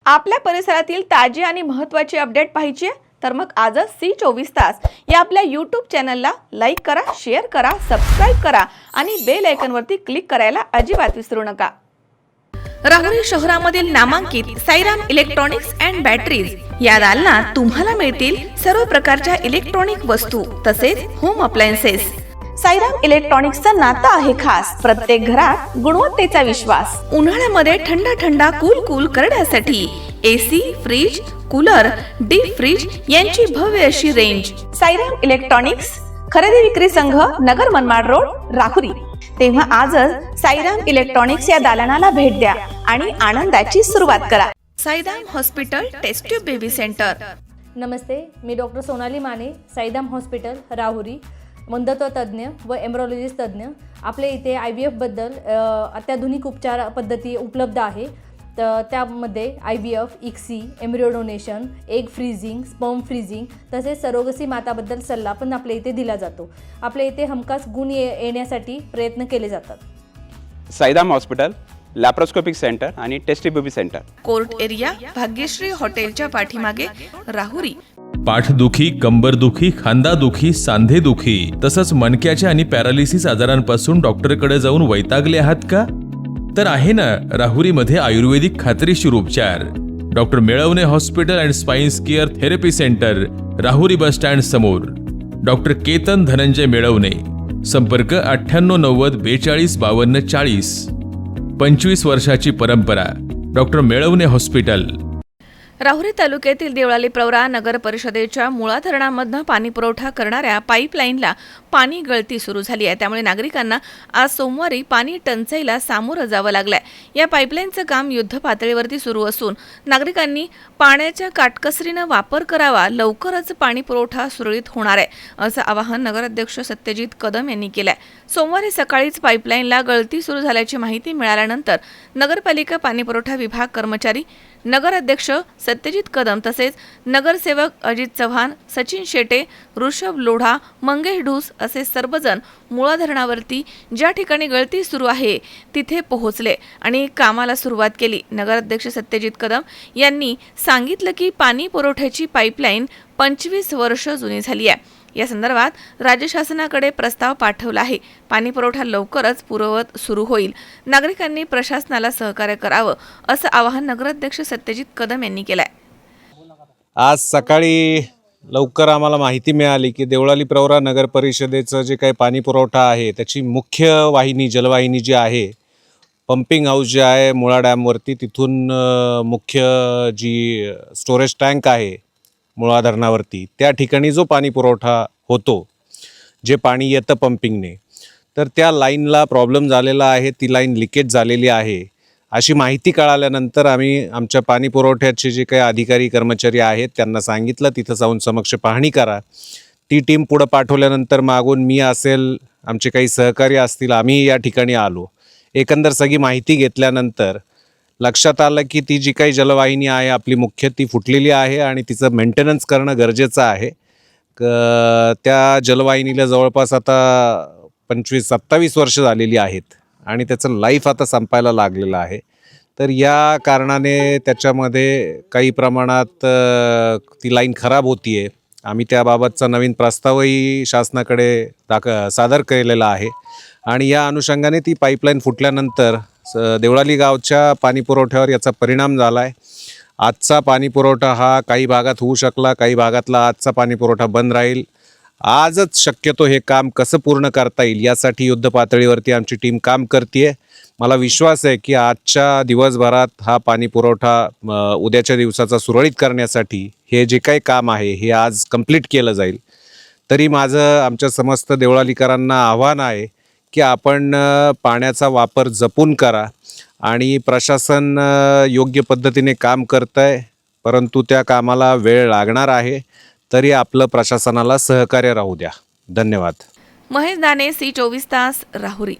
आपल्या परिसरातील ताजी आणि महत्त्वाची अपडेट पाहिजे आहे तर मग आजच C24 तास या आपल्या YouTube चॅनलला लाईक करा, शेअर करा, सबस्क्राइब करा आणि बेल आयकॉनवरती क्लिक करायला अजिबात विसरू नका। राहुरी शहरामधील नामांकित साईराम इलेक्ट्रॉनिक्स अँड बॅटरीज या दालनात तुम्हाला मिळतील सर्व प्रकारच्या इलेक्ट्रॉनिक वस्तू तसेच होम अप्लायन्सेस। साईराम इलेक्ट्रॉनिक्सचं नातं आहे खास, प्रत्येक घरात गुणवत्तेचा विश्वास। उन्हाळ्यामध्ये थंड कूल करण्यासाठी AC, fridge, cooler, deep freeze यांची भव्य अशी रेंज। साईराम इलेक्ट्रॉनिक्स खरेदी विक्री संघ, नगर मनमाड रोड, राहुरी। तेव्हा आजच साईराम इलेक्ट्रॉनिक्स या दालनाला भेट द्या आणि आनंदाची सुरुवात करा। Sairam hospital test tube baby centre. नमस्ते, मी डॉक्टर सोनाली माने, साईराम हॉस्पिटल राहुरी, वंध्यत्व तज्ज्ञ व एम्ब्रॉलॉजिस्ट तज्ज्ञ। आपल्या इथे IVF बद्दल अत्याधुनिक उपचार पद्धती उपलब्ध आहे। तर त्यामध्ये IVF, ICSI, embryo donation, egg freezing, sperm freezing तसेच सरोगसी माताबद्दल सल्ला पण आपल्या इथे दिला जातो। आपल्या इथे हमखास गुण येण्यासाठी प्रयत्न केले जातात। साईराम हॉस्पिटल लॅप्रोस्कोपिक सेंटर आणि test baby centre, court area, Bhagyashree हॉटेलच्या पाठीमागे, राहुरी। पाठदुखी, कंबरदुखी, खांदादुखी, सांधेदुखी तसंच मणक्याच्या आणि पॅरालिसिस आजारांपासून डॉक्टरकडे जाऊन वैतागले आहात का? तर आहे ना राहुरीमध्ये आयुर्वेदिक खात्रीशीर उपचार। Doctor Melavane hospital and spine care therapy centre, Rahuri bus stand समोर। डॉक्टर केतन धनंजय मेळवणे, संपर्क 9890 42 52 40। 25 वर्षाची परंपरा, डॉक्टर मेळवणे हॉस्पिटल। राहुरी तालुक्यातील देवळाली प्रवरा नगर परिषदेच्या मुळा धरणामधून पाणी पुरवठा करणाऱ्या पाईपलाईनला पाणी गळती सुरू झाली आहे। त्यामुळे नागरिकांना आज सोमवारी पाणी टंचाईला सामोरं जावं लागलंय। या पाईपलाईनचं काम युद्ध पातळीवरती सुरू असून नागरिकांनी पाण्याच्या काटकसरीनं वापर करावा, लवकरच पाणी पुरवठा सुरळीत होणार आहे असं आवाहन नगराध्यक्ष सत्यजित कदम यांनी केलंय। सोमवारी सकाळीच पाईपलाईनला गळती सुरू झाल्याची माहिती मिळाल्यानंतर नगरपालिका पाणीपुरवठा विभाग कर्मचारी, नगराध्यक्ष सत्यजित कदम तसेच नगरसेवक अजित चव्हाण, सचिन शेटे, ऋषभ लोढा, मंगेश ढूस असे सर्वजण मुळा धरणावरती ज्या ठिकाणी गळती सुरू आहे तिथे पोहोचले आणि कामाला सुरुवात केली। नगराध्यक्ष सत्यजित कदम यांनी सांगितलं की पाणी पुरवठ्याची पाईपलाईन 25 वर्ष जुनी झाली आहे। या संदर्भात राज्य शासनाकडे प्रस्ताव पाठवला आहे। पाणी पुरवठा लवकरच पूर्ववत सुरू होईल। नागरिकांनी प्रशासनाला सहकार्य करावं असं आवाहन नगराध्यक्ष सत्यजित कदम यांनी केलंय। आज सकाळी लवकर आम्हाला माहिती मिळाली की देवळाली प्रवरा नगर परिषदेचं जे काही पाणी पुरवठा आहे त्याची मुख्य वाहिनी, जलवाहिनी जी आहे, पंपिंग हाऊस जे आहे मुळा डॅमवरती, तिथून मुख्य जी स्टोरेज टँक आहे मुळा धरणावरती, त्या ठिकाणी जो पाणी पुरवठा होतो, जे पाणी येतं पंपिंगने, तर त्या लाईनला प्रॉब्लेम झालेला आहे, ती लाईन लिकेज झालेली आहे अशी माहिती कळाल्यानंतर आम्ही आमच्या पाणी पुरवठ्याचे जे काही अधिकारी कर्मचारी आहेत त्यांना सांगितलं तिथं जाऊन समक्ष पाहणी करा। ती टीम पुढं पाठवल्यानंतर मागून मी असेल, आमचे काही सहकारी असतील, आम्ही या ठिकाणी आलो। एकंदर सगळी माहिती घेतल्यानंतर लक्षात आलं की ती जी काही जलवाहिनी आहे आपली मुख्य, ती फुटलेली आहे आणि तिचं मेंटेनन्स करणं गरजेचं आहे। त्या जलवाहिनीला जवळपास आता 25-27 वर्ष झालेली आहेत आणि त्याचं लाईफ आता संपायला लागलेलं आहे। तर या कारणाने त्याच्यामध्ये काही प्रमाणात ती लाईन खराब होती आहे। आम्ही त्याबाबतचा नवीन प्रस्तावही शासनाकडे सादर केलेला आहे आणि या अनुषंगाने ती पाईपलाईन फुटल्यानंतर देवळाली गावच्या पाणी पुरवठ्यावर याचा परिणाम झाला आहे। आजचा पाणी पुरवठा हा काही भागात होऊ शकला, काही भागातला आजचा पाणी पुरवठा बंद राहील। आजच शक्यतो हे काम कसं पूर्ण करता येईल यासाठी युद्ध पातळीवरती आमची टीम काम करते। मला विश्वास आहे की आजच्या दिवसभरात हा पाणी पुरवठा उद्याच्या दिवसाचा सुरळीत करण्यासाठी हे जे काही काम आहे हे आज कंप्लीट केलं जाईल। तरी माझं आमच्या समस्त देवळालीकरांना आव्हान आहे की आपण पाण्याचा वापर जपून करा आणि प्रशासन योग्य पद्धतीने काम करत आहे, परंतु त्या कामाला वेळ लागणार आहे, तरी आपलं प्रशासनाला सहकार्य राहू द्या। धन्यवाद। महेश दाने, C24 तास, राहुरी।